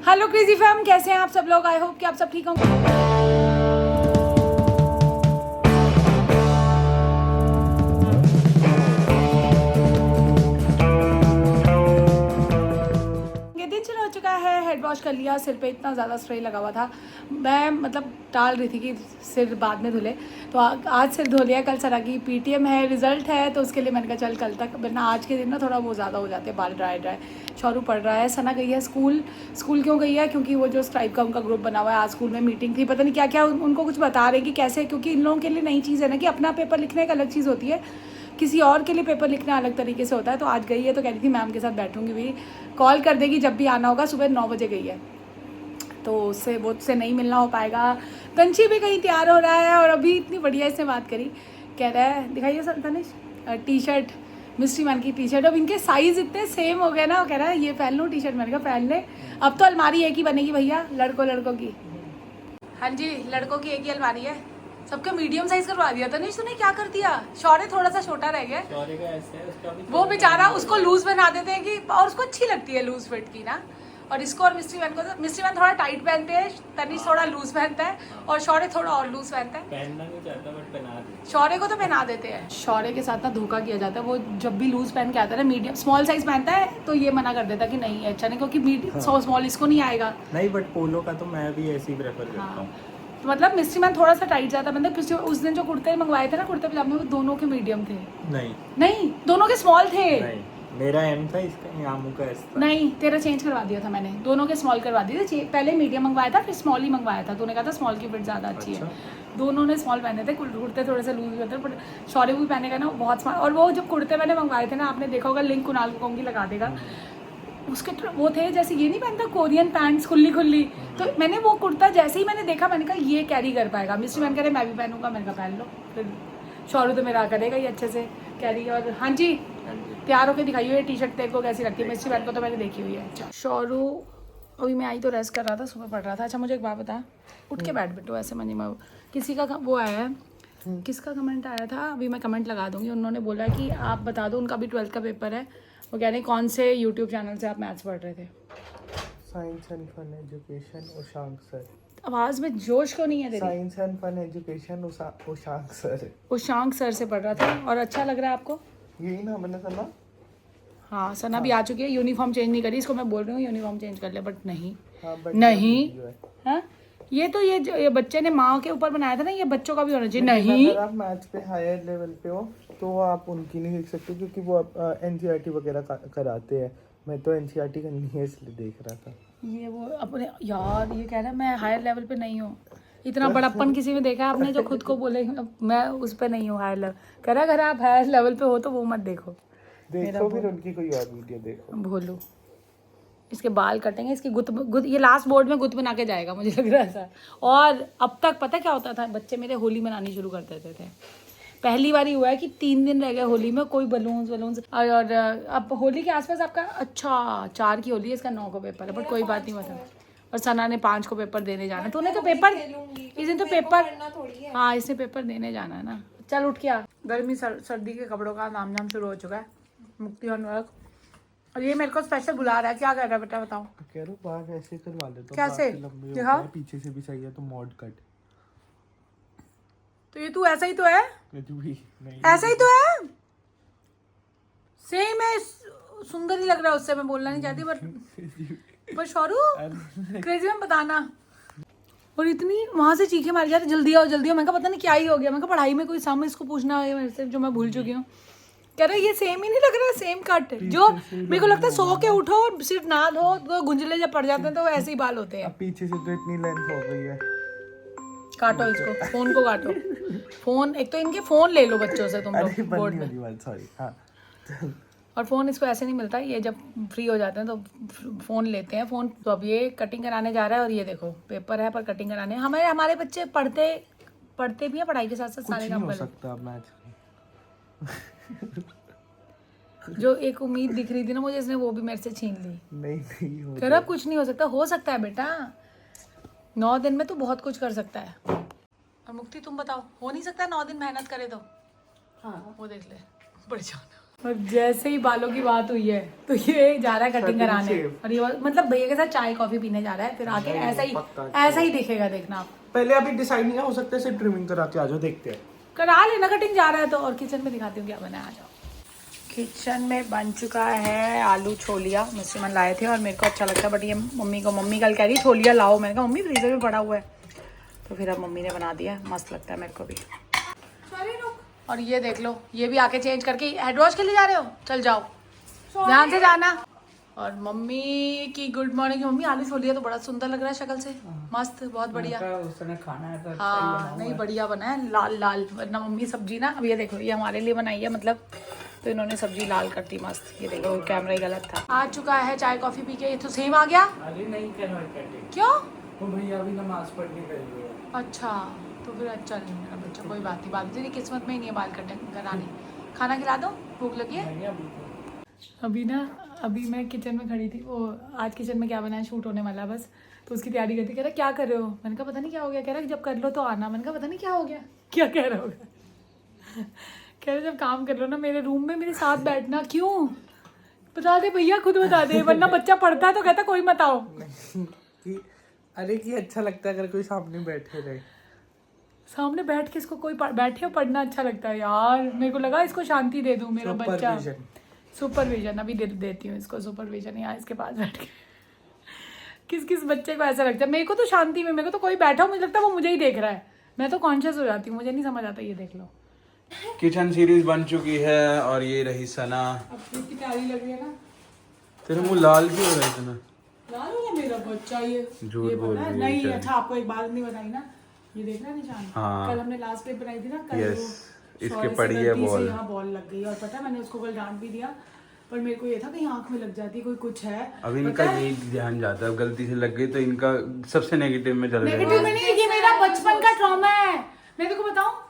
Hello crazy fam, कैसे हैं आप सब लोग। आई होप कि आप सब ठीक होंगे। ये दिन चला हो चुका है, हेड वॉश कर लिया, सिर पे इतना ज़्यादा स्प्रे लगा हुआ था, मैं मतलब टाल रही थी कि सिर बाद में धुले, तो आज सिर धो लिया। कल सरा की पीटीएम है, रिजल्ट है, तो उसके लिए मैंने कहा चल कल तक, वरना आज के दिन ना थोड़ा वो ज़्यादा हो जाते हैं, बाल ड्राई। शौरू पढ़ रहा है, सना गई है स्कूल क्यों गई है, क्योंकि वो जो स्ट्राइप का उनका ग्रुप बना हुआ है, आज स्कूल में मीटिंग थी, पता नहीं क्या क्या उनको कुछ बता रहे कि कैसे, क्योंकि इन लोगों के लिए नई चीज़ है ना कि अपना पेपर लिखना एक अलग चीज़ होती है, किसी और के लिए पेपर लिखना अलग तरीके से होता है। तो आज गई है, तो कह रही थी मैम के साथ बैठूंगी भी, कॉल कर देगी जब भी आना होगा। सुबह 9 बजे गई है, तो उससे नहीं मिलना हो पाएगा। तंशी भी कहीं तैयार हो रहा है, और अभी इतनी बढ़िया इससे बात करी, कह रहा है दिखाइए Tanish T shirt, mystery man की टी शर्ट। अब इनके साइज़ इतने सेम हो गए ना, वो कह रहा है ये पहन लूँ टी शर्ट, मैंने कहा पहन ले, अब तो अलमारी एक ही बनेगी भैया, लड़कों की। हाँ जी, लड़कों की एक ही अलमारी है, सबके मीडियम साइज करवा दिया था। नहीं तूने क्या कर दिया, शौर्य थोड़ा सा छोटा रह गया, शौर्य का ऐसे है, उसका भी वो बेचारा, उसको लूज बना देते हैं कि, और उसको अच्छी लगती है लूज फिट की ना। और इसको और मिस्ट्री मैन को, तो मिस्ट्री मैन थोड़ा टाइट पहनते हैं, तनिष थोड़ा लूज पहनता है, और शौर्य थोड़ा और लूज पहनता है। पहनना नहीं चाहता बट पहना देते। शौर्य को तो पहना देते हैं। शौर्य के साथ ना धोखा किया जाता है, वो जब भी लूज पहन के आता है ना, मीडियम स्मॉल साइज पहनता है, तो ये मना कर देता है कि नहीं अच्छा नहीं, क्योंकि मीडियम स्मॉल इसको नहीं आएगा। नहीं बट पोलो का तो मैं भी ऐसे ही प्रेफर करता हाँ, हूँ। तो मतलब मिस्ट्री मैन थोड़ा सा टाइट जाता है, मतलब किसी उस दिन जो कुर्ते मंगवाए थे ना, कुर्ते पजामे, वो दोनों के मीडियम थे। नहीं, दोनों के स्मॉल थे। नहीं, मेरा एम था, इसका यामू का एस था। नहीं, तेरा चेंज करवा दिया था मैंने, दोनों के स्मॉल करवा दिए थे। पहले मीडियम मंगवाया था, फिर स्मॉल ही मंगवाया था। तूने कहा था स्मॉल की फिट ज़्यादा अच्छी है। दोनों ने स्मॉल पहने थे, कुर्ते थोड़े से लूज होते, बट शौर्य भी पहने का ना बहुत स्मॉल। और वो जब कुर्ते मैंने मंगवाए थे ना, आपने देखा होगा, लिंक कुणाल को कहूँगी लगा देगा, उसके वो थे जैसे, ये नहीं पहनता कोरियन पैंट्स खुली, तो मैंने वो कुर्ता जैसे ही मैंने देखा, मैंने कहा ये कैरी कर पाएगा। मिस्ट्री मैन कह रहे मैं भी पहनूंगा, मैंने कहा पहन लो, फिर शौर्य तो मेरा करेगा ही अच्छे से कैरी। और हाँ जी, तैयार होकर दिखाइए ये टी शर्ट तेरे को कैसी लगती है। मिस्ट्री मैन को तो मैंने देखी हुई है। अच्छा शौरू, अभी मैं आई तो रेस्ट कर रहा था, सुबह पढ़ रहा था। अच्छा मुझे एक बात बता, उठ के बैठ बेटो ऐसे मनी में, किसी का वो आया है, किसका कमेंट आया था, अभी मैं कमेंट लगा दूंगी। उन्होंने बोला कि आप बता दो, उनका भी 12th का पेपर है, वो कह रहे हैं कौन से यूट्यूब चैनल से आप मैथ्स पढ़ रहे थे। Science and fun education Ushank sir. आवाज़ में जोश क्यों नहीं है तेरी। Science and fun education Ushank sir. Ushank sir से पढ़ रहा था, और अच्छा लग रहा है आपको। यही ना मैंने सुना। हाँ सना भी आ चुकी है, यूनिफॉर्म चेंज नहीं करी, इसको मैं बोल रही हूँ यूनिफॉर्म चेंज कर ले, बट नहीं। हाँ, नहीं हाँ, ये तो ये बच्चे ने माँ के ऊपर बनाया था ना, ये बच्चों का भी होना चाहिए। नहीं, अगर आप मैथ्स पे हायर लेवल पे हो तो आप उनकी नहीं देख सकते, क्योंकि वो एनसीईआरटी वगैरह कराते हैं। मैं तो एनसीईआरटी करनी है इसलिए देख रहा था। ये वो अपने यार, ये कह रहा है मैं हायर लेवल पे नहीं हूँ। इतना बड़प्पन किसी में देखा है आपने जो खुद को बोले मैं उस पे नहीं हूँ हायर लेवल। कह रहा अगर आप हायर लेवल पे हो तो वो मत देखो, फिर उनकी कोई और वीडियो देखो। भोलू इसके बाल कटेंगे, इसकी गुत ये लास्ट बोर्ड में गुत बना के जाएगा, मुझे लग रहा है ऐसा। और अब तक पता क्या होता था, बच्चे मेरे होली मनानी शुरू कर देते थे। पहली बार ही हुआ है कि 3 दिन रह गए होली में, कोई बलून्स और अब होली के आसपास आपका, अच्छा 4 की होली है, इसका 9 को पेपर है, बट कोई बात नहीं मतलब। और सना ने 5 को पेपर देने जाना। तूने तो पेपर इस दिन तो पेपर, हाँ इसने पेपर देने जाना है ना। चल उठ के आ, गर्मी सर्दी के कपड़ों का नाम शुरू हो चुका है। मुक्ति वर्क, और ये मेरे को स्पेशल बुला रहा है, क्या कर रहा है बेटा बताओ। कह रहा हूँ बाहर ऐसे करवा लेता हूँ, कैसे? बाकी लंबे होते दिखाओ। हैं, पीछे से भी चाहिए तो मॉड कट। तो ये तू ऐसा ही तो है, कुछ भी नहीं, ऐसा ही तो है, सेम है, सुंदर ही लग रहा है उससे। मैं बोलना नहीं चाहती, पर शौरू क्रेजी में बताना। और इतनी वहां से चीखें मार जाती, जल्दी आओ जल्दी आओ। मैं कहा पता नहीं क्या ही हो गया, मैं कहा पढ़ाई में कोई सामने इसको पूछना है मेरे से जो मैं भूल चुकी हूँ। कह रहा है ये सेम ही नहीं लग रहा है, सेम कट जो मेरे को लगता है, सो के उठो और सिर्फ ना धो तो गुंजले जब पड़ जाते हैं तो ऐसे ही बाल होते हैं। अब पीछे से तो इतनी लेंथ हो गई है। काटो इसको, फोन को काटो। फोन, एक तो इनके फोन ले लो बच्चों से तुम लोग बोर्ड में। सॉरी हाँ। और फ़ोन इसको ऐसे नहीं मिलता, ये जब फ्री हो जाते हैं तो फ़ोन लेते हैं। फ़ोन तो अब ये कटिंग कराने जा रहा है, और ये देखो पेपर है पर कटिंग कराने। हमारे बच्चे पढ़ते भी हैं, पढ़ाई के साथ साथ सारे काम कर सकता मैच। जो एक उम्मीद दिख रही थी ना मुझे, इसने वो भी मेरे से छीन ली। नहीं हो कह रहा कुछ नहीं हो सकता है बेटा, 9 दिन में तो बहुत कुछ कर सकता है। और मुक्ति तुम बताओ, हो नहीं सकता 9 दिन मेहनत करे तो? हाँ वो देख ले, परेशान। और जैसे ही बालों की बात हुई है तो ये जा रहा है कटिंग कराने, और ये मतलब भैया के साथ चाय कॉफी पीने जा रहा है, फिर आके ऐसा ही दिखेगा, देखना आप। पहले अभी डिसाइड नहीं हो सकता, सिर्फ ट्रिमिंग करा के आ जाओ, देखते हैं। करा लेना कटिंग, जा रहा है तो। और किचन में दिखाती हूँ क्या बना है, आ जाओ। किचन में बन चुका है आलू छोलिया, मुसलमान लाए थे और मेरे को अच्छा लगता है, बट ये मम्मी कल कह रही छोलिया लाओ, मैंने कहा मम्मी फ्रीजर में पड़ा हुआ है, तो फिर अब मम्मी ने बना दिया, मस्त लगता है मेरे को भी। और ये देख लो, ये भी आके चेंज करके हेड वॉश के लिए जा रहे हो, चल जाओ ध्यान से जाना। और मम्मी की गुड मॉर्निंग। मम्मी आलू छोलिया तो बड़ा सुंदर लग रहा है शक्ल से, मस्त, बहुत बढ़िया। उसने खाना है तो हाँ नहीं बढ़िया बना है, लाल लाल, वरना मम्मी सब्जी ना, अब ये देखो ये हमारे लिए बनाई है मतलब, तो इन्होंने सब्जी लाल कर दी मस्त। ये देखो कैमरा ही गलत था। आ चुका है चाय कॉफी पी के, ये तो सेम आ गया। अरे नहीं क्यों? वो भैया अभी नमाज पढ़ने गए हुए हैं। अच्छा तो फिर अच्छा नहीं मेरा बच्चा, कोई बात नहीं, बात तेरी किस्मत में ही नहीं है बाल कटने कराने। खाना खिला दो, भूख लगी है। अभी मैं किचन में खड़ी थी, वो आज किचन में क्या बना है, शूट होने वाला है बस, तो उसकी तैयारी करती, कह रहा क्या कर रहे हो, मैंने कहा पता नहीं क्या हो गया, कह रहा जब कर लो तो आना, मैंने कहा पता नहीं क्या हो गया, क्या कह रहा होगा कह रहे जब काम कर लो ना मेरे रूम में मेरे साथ बैठना। क्यों बता दे भैया, खुद बता दे, वरना बच्चा पढ़ता है तो कहता कोई मत आओ। अरे कि अच्छा लगता है अगर कोई सामने बैठे रहे, सामने बैठ के इसको कोई बैठे, पढ़ना अच्छा लगता है यार। मेरे को लगा इसको शांति दे दूं, मेरा बच्चा। सुपरविजन अभी देती हूँ इसको सुपरविजन, यहाँ इसके पास बैठ के। किस किस बच्चे को ऐसा लगता है, मेरे को तो शांति में, मेरे को तो कोई बैठा हो मुझे लगता है वो मुझे ही देख रहा है, मैं तो कॉन्शियस हो जाती हूँ, मुझे नहीं समझ आता। ये देख लो किचन सीरीज बन चुकी है और ये रही सना। अब की तैयारी लग रही है ना। तेरे मुंह लाल क्यों हो रहा है इतना? लाल हो गया मेरा बच्चा, ये झूठ बोल रही है नहीं। बेचारी। अच्छा आपको एक बात नहीं बताई ना, ये देख रहा निशान, हाँ। कल हमने लास्ट पेपर बनाई थी ना, कल यस, वो इसके शौर्य से पड़ी है गलती से बॉल। यहाँ बॉल लग गई, और पता है मैंने उसको कल डांट भी दिया, पर मेरे को ये था कहीं आंख में लग जाती कोई कुछ है। अब इनका यही ध्यान जाता है, गलती से लग गई तो इनका सबसे नेगेटिव में चल नेगेटिव जाएगा। में नहीं, ये मेरा बचपन का ट्रॉमा है। मैं तेरे को बताऊं,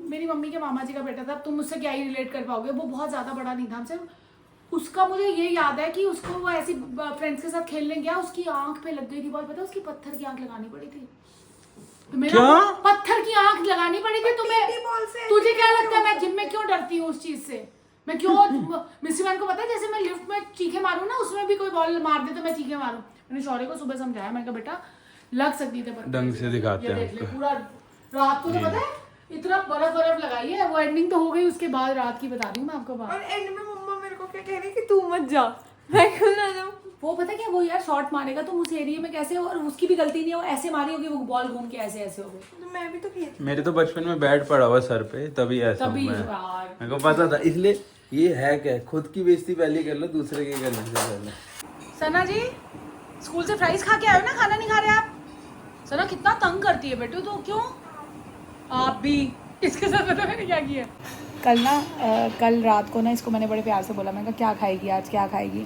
मेरी मम्मी के मामा जी का बेटा था, तुम मुझसे क्या ही रिलेट कर पाओगे, वो बहुत ज्यादा बड़ा नहीं था हमसे। उसका मुझे ये याद है कि उसको वो ऐसी फ्रेंड्स के साथ खेलने गया, उसकी आंख पे लग गई थी बॉल, पता है उसकी पत्थर की आंख लगानी पड़ी थी। क्या? पत्थर की आंख लगानी पड़ी थी तुम्हें? तुझे क्या लगता है मैं जिम में क्यों डरती हूँ उस चीज से? मैं क्यों मिस्सी मैन को पता है, जैसे मैं लिफ्ट में चीखे मारूं ना, उसमें भी कोई बॉल मार दे तो मैं चीखे मारूं। मैंने शौर्य को सुबह समझाया, मैंने कहा बेटा लग सकती थी, ढंग से दिखाते हैं देख ले पूरा रात को, तो पता है इतना बर्फ लगाई है। वो एंडिंग तो हो गई, उसके बाद रात की बता रही हूँ मैं आपको बात। और एंड में मम्मा मेरे को क्या कह रही कि तू मत जा, मैं क्यों ना जाऊँ। वो पता क्या, वो यार शॉट मारेगा तो उस एरिया में कैसे, और उसकी भी गलती नहीं है, वो ऐसे मारी होगी, वो बॉल घूम के ऐसे ऐसे हो गई। तो मैं भी तो की थी। मेरे तो बचपन में बैट पड़ा हुआ सर पे, तभी ऐसा हूँ तभी मैं। यार मेरे को पता था, इसलिए ये है क्या, खुद की बेइज्जती पहले कर लो, दूसरे की करने से पहले। सना जी स्कूल से फ्राइज खा के आए हो ना, खाना नहीं खा रहे आप? सना कितना तंग करती है बेटू, तो क्यों आप भी इसके साथ पता मैंने क्या किया कल रात को ना, इसको मैंने बड़े प्यार से बोला, मैंने कहा क्या खाएगी आज, क्या खाएगी,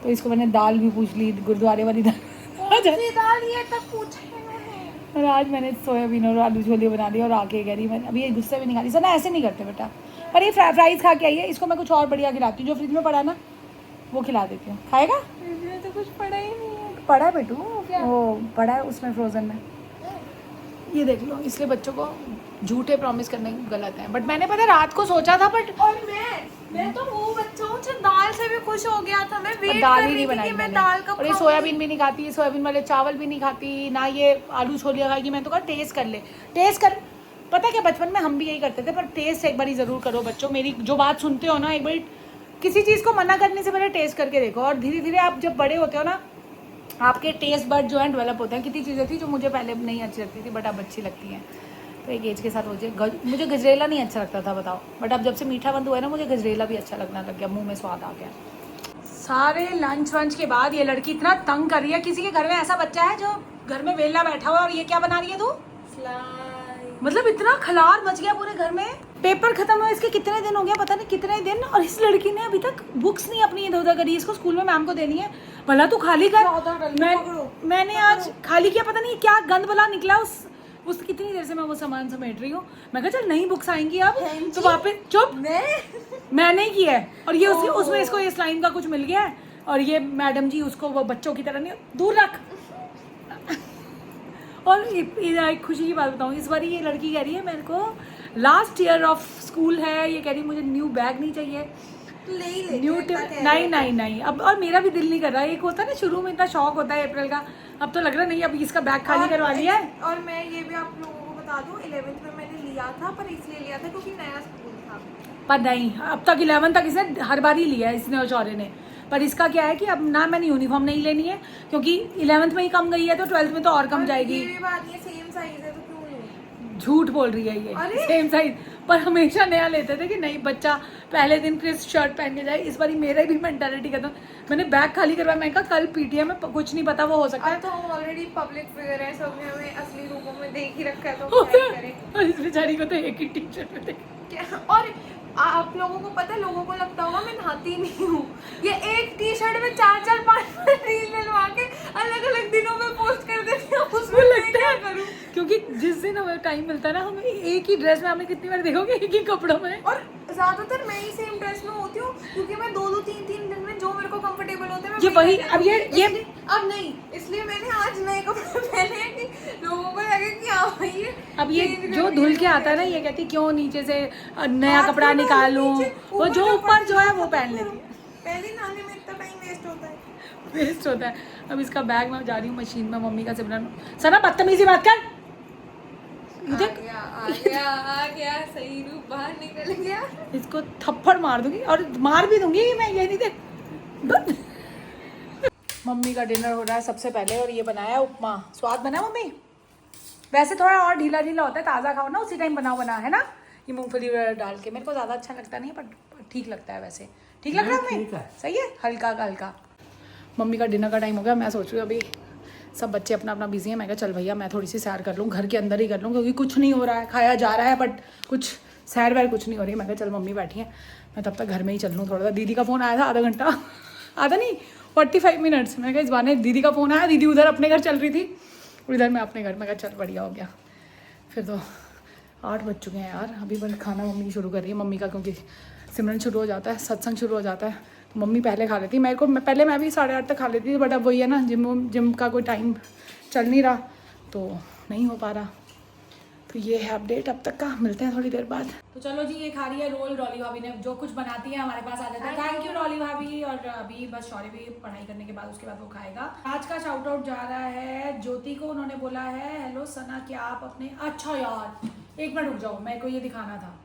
तो इसको मैंने दाल भी पूछ ली, गुरुद्वारे वाली दाल ये तक पूछा इन्होंने। और आज मैंने सोयाबीन और आलू छोले बना दिया, और आके कह रही मैं अभी ये गुस्से भी नहीं खा रही। सना ऐसे नहीं करते बेटा, पर ये फ्राइज खा के आई है, इसको मैं कुछ और बढ़िया खिलाती हूँ, जो फ्रिज में पड़ा है ना वो खिला देती हूँ। खाएगा? इसमें तो कुछ पड़ा ही नहीं है। पड़ा है बेटू, वो पड़ा है उसमें फ्रोजन में, ये देख लो। इसलिए बच्चों को झूठे प्रॉमिस करने गलत है, बट मैंने पता रात को सोचा था, बट और मैं तो वो बच्चा हूँ जो दाल से भी खुश हो गया था। मैं वेट दाल कर ही रही नहीं थी बनाई कि मैं मैंने। दाल कब और ये खाऊंगी। सोयाबीन भी नहीं खाती, सोयाबीन वाले चावल भी नहीं खाती ना, ये आलू छोलिया खाएगी। मैं तो कहा टेस्ट कर ले, टेस्ट कर। पता क्या बचपन में हम भी यही करते थे, पर टेस्ट एक बार ज़रूर करो बच्चों, मेरी जो बात सुनते हो ना, एक बार किसी चीज़ को मना करने से पहले टेस्ट करके देखो, और धीरे धीरे आप जब बड़े होते हो ना, आपके टेस्ट बर्ड जो है डेवलप होते हैं। कितनी चीज़ें थी जो मुझे पहले नहीं अच्छी लगती थी, बट अब अच्छी लगती हैं, तो एक एज के साथ हो जाए। मुझे गजरेला नहीं अच्छा लगता था, बताओ, बट अब जब से मीठा बंद हुआ है ना, मुझे गजरेला भी अच्छा लगना लग गया, मुंह में स्वाद आ गया। सारे लंच वंच के बाद ये लड़की इतना तंग कर रही है। किसी के घर में ऐसा बच्चा है जो घर में वेला बैठा हुआ है, और ये क्या बना रही है तू? मतलब इतना खलार मच गया पूरे घर में। पेपर खत्म हुए इसके कितने दिन हो गया, पता नहीं कितने दिन, और इस लड़की ने अभी तक बुक्स नहीं अपनी इधर उधर करी। इसको स्कूल में मैम को देनी है, भला तू खाली कर। मैंने आज खाली किया, पता नहीं क्या गंद भला निकला उस कितनी देर से मैं वो सामान समेट रही हूँ। मैं कहा चल नई बुक्स आएंगी अब, तो वापस चुप, मैंने किया है। और ये उसमें इसको ये स्लाइम का कुछ मिल गया है, और ये मैडम जी उसको वो बच्चों की तरह नहीं, दूर रख। और एक खुशी की बात बताऊँ, इस बार ये लड़की कह रही है मेरे को लास्ट ईयर ऑफ स्कूल है, ये कह रही मुझे न्यू बैग नहीं चाहिए, तो ले ही ले न्यू नहीं अब, और मेरा भी दिल नहीं कर रहा है। एक होता है ना शुरू में इतना शौक होता है अप्रैल का, अब तो लग रहा नहीं, अब इसका बैग खाली करवा लिया है। और मैं ये भी आप लोगों को बता दूं 11th में मैंने लिया था, पर इसलिए लिया था क्योंकि नया स्कूल था। पर नहीं, अब तक 11 तक इसने हर बार ही लिया है इसने और शौर्य ने। पर इसका क्या है कि अब ना मैंने यूनिफॉर्म नहीं लेनी है, क्योंकि 11th में ही कम गई है तो 12th में तो और कम जाएगी। ये भी बात नहीं है, सेम साइज है तो क्यों लूं? झूठ बोल रही है ये, सेम साइज। पर हमेशा नया लेते थे कि नहीं बच्चा पहले दिन क्रिस्प शर्ट पहन के जाए। इस बार मेरा भी मेंटालिटी खत्म, मैंने बैग खाली करवाया। मैं कहा कल पीटीएम में कुछ नहीं पता वो हो सकता है। अब तो हम ऑलरेडी पब्लिक फिगर है, सबने हमें असली रूपों में देख ही रखा है, तो क्या ही करें। और इस बेचारी को तो एक ही टी शर्ट में क्या? और आप लोगों को पता है, लोगों को लगता होगा मैं नहाती नहीं हूँ। ये एक टी शर्ट में 4-4 5 रील डलवा के अलग अलग दिनों में पोस्ट कर देती हूँ, उसमें मैं क्या करूँ? क्योंकि जिस दिन हमें टाइम मिलता है ना, हमें एक ही ड्रेस में, हमें कितनी बार देखोगे एक ही कपड़ों में। और ज्यादातर मैं ही सेम ड्रेस में होती हूँ, क्योंकि मैं 2-3 दिन में जो मेरे को कंफर्टेबल होता है ये वही, अब ये अब नहीं, इसलिए मैंने आज नए कपड़े पहने हैं कि लोगों को लगे कि हाँ भाई ये अब ये change जो कर धुल दिया के आता है ना, ये कहती क्यों नीचे से नया हाथ कपड़ा में डाल निकालूं, नीचे, वो जो का ऊपर जो है पट वो खत्म पहन करो। लेती है, पहले नहाने में इतना टाइम वेस्ट होता है। वेस्ट होता है। अब इसका बैग मैं जा रही हूँ मशीन में, मम्मी का सिमरन। सना बदतमीजी बात कर, देख आ गया सही रूप बाहर निकल गया। इसको थप्पड़ मार दूंगी, और मार भी दूंगी मैं, ये नहीं देख। मम्मी का डिनर हो रहा है सबसे पहले, और ये बनाया उपमा। स्वाद बना मम्मी? वैसे थोड़ा और ढीला ढीला होता है, ताज़ा खाओ ना उसी टाइम बना है ना, ये मूंगफली वगैरह डाल के। मेरे को ज़्यादा अच्छा लगता नहीं, पर ठीक लगता है वैसे। ठीक लग रहा है ठीक मम्मी? है। सही है, हल्का का हल्का। मम्मी का डिनर का टाइम हो गया। मैं सोच रही हूँ अभी सब बच्चे अपना अपना बिजी हैं, मैं कहा चल भैया मैं थोड़ी सी सैर कर लूँ, घर के अंदर ही कर लूँ, क्योंकि कुछ नहीं हो रहा है, खाया जा रहा है बट कुछ सैर वैर कुछ नहीं हो रही है। मैं कहा चल मम्मी बैठी हैं, मैं तब तक घर में ही चल लूँ थोड़ा सा। दीदी का फ़ोन आया था, आधा घंटा, आधा नहीं 45 मिनट्स। मैं कहा इस बार दीदी का फ़ोन आया, दीदी उधर अपने घर चल रही थी, इधर मैं अपने घर। मैं कहा चल बढ़िया हो गया। फिर तो 8 बज चुके हैं यार, अभी बस खाना मम्मी शुरू कर रही है। मम्मी का क्योंकि सिमरन शुरू हो जाता है, सत्संग शुरू हो जाता है, तो मम्मी पहले खा लेती। मेरे को पहले मैं भी 8:30 तक खा लेती थी, बट अब वही है ना, जिम का कोई टाइम चल नहीं रहा तो नहीं हो पा रहा। तो ये है अपडेट अब तक का, मिलते हैं थोड़ी देर बाद। तो चलो जी, ये खा रही है रोल डॉली भाभी ने, जो कुछ बनाती है हमारे पास आ जाता है। थैंक यू डॉली भाभी। और अभी बस शौर्य भी पढ़ाई करने के बाद उसके बाद वो खाएगा। आज का शाउट आउट जा रहा है ज्योति को। उन्होंने बोला है हेलो सना, क्या आप अपने, अच्छा यार 1 मिनट रुक जाओ, मेरे को ये दिखाना था।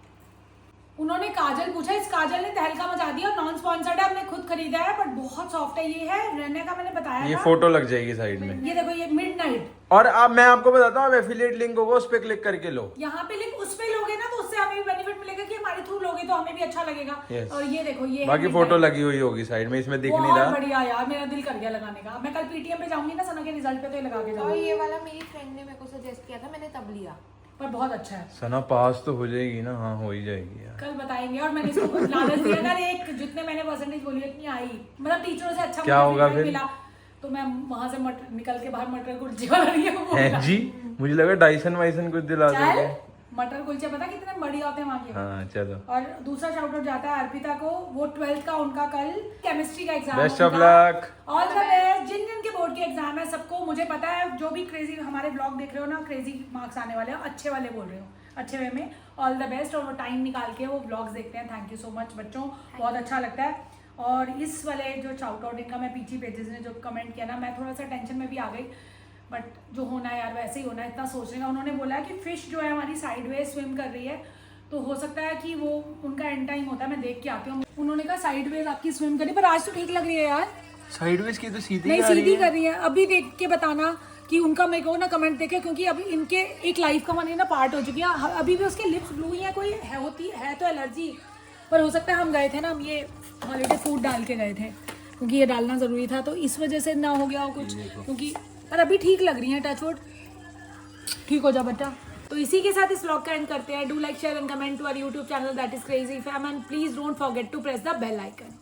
उन्होंने काजल पूछा, इस काजल ने तहलका मचा दिया, नॉन स्पॉन्सर्ड है, हमने खुद खरीदा है, बट बहुत सॉफ्ट है। ये है रहने का, मैंने बताया ये था। फोटो लग जाएगी साइड में। ये देखो, ये मिडनाइट। और अब मैं आपको बताता हूँ, एफिलिएट लिंक होगा, उस पर क्लिक करके लो। यहाँ पे लिंक उस पे लोगे ना, तो उससे हमें भी बेनिफिट मिलेगा कि हमारे थ्रू लोगे तो हमें भी अच्छा लगेगा। Yes. और ये देखो, ये बाकी फोटो लगी हुई होगी साइड में, इसमें दिख नहीं बहुत रहा। बढ़िया यार, मेरा दिल कर गया लगाने का। मैं कल पीटीएम पे जाऊंगी ना सना के रिजल्ट पे, तो ये लगा के और जाऊंगी। ये वाला मेरी फ्रेंड ने मेरे को सजेस्ट किया था, मैंने तब लिया। पर बहुत अच्छा है। सना पास तो हो जाएगी ना? हाँ हो ही जाएगी यार। कल बताएंगे। और मैंने इसको लालच दिया था, एक जितने मैंने परसेंटेज बोली इतनी आई, मतलब टीचरों से अच्छा क्या मुझे होगा feedback फिर? मिला, तो मैं वहां से निकल के बाहर मटर कुलचे वाला रही हूँ। हैं जी, मुझे लगा डाइसन वाइसन कुछ दिला दोगे। मटर कुलचे पता कितने बढ़िया होते हैं वहाँ के। हाँ चलो। और दूसरा शाउट आउट जाता है अर्पिता को, वो 12th का उनका कल केमिस्ट्री का exam. Best of luck. All the best. जिन जिन के बोर्ड के एग्जाम है सबको, मुझे पता है जो भी क्रेजी हमारे ब्लॉग देख रहे हो ना, क्रेजी मार्क्स आने वाले हैं, अच्छे वाले बोल रहे हो, अच्छे वे में। All the best. और वो टाइम निकाल के वो ब्लॉग्स देखते हैं। थैंक यू सो मच बच्चों, बहुत अच्छा लगता है। और इस वाले जो शाउट आउट इनका, मैं पीछे पेजेस ने जो कमेंट किया ना, मैं थोड़ा सा टेंशन में भी आ गई, बट जो होना है यार वैसे ही होना है, इतना सोच रहे हैं। उन्होंने बोला है कि फिश जो है हमारी साइडवेज स्विम कर रही है, तो हो सकता है कि वो उनका एंड टाइम होता है, मैं देख के आती हूँ। उन्होंने कहा साइडवेज आपकी स्विम करी, पर आज तो ठीक लग रही है यार। साइडवेज की तो सीधी नहीं, सीधी कर रही है। अभी देख के बताना कि उनका, मेरे को ना कमेंट देखे, क्योंकि अभी इनके एक लाइफ का मानिए ना पार्ट हो चुकी है। अभी भी उसके लिप्स ब्लू ही है, कोई है होती है तो एलर्जी, पर हो सकता है हम गए थे ना, हम ये हॉलीडे फूड डाल के गए थे, क्योंकि ये डालना ज़रूरी था, तो इस वजह से ना हो गया हो कुछ, क्योंकि पर अभी ठीक लग रही है। टचवुड ठीक हो जा बेटा। तो इसी के साथ इस व्लॉग का एंड करते हैं। Do like, share and comment to our YouTube channel that is crazy fam, and please don't forget to press the bell icon.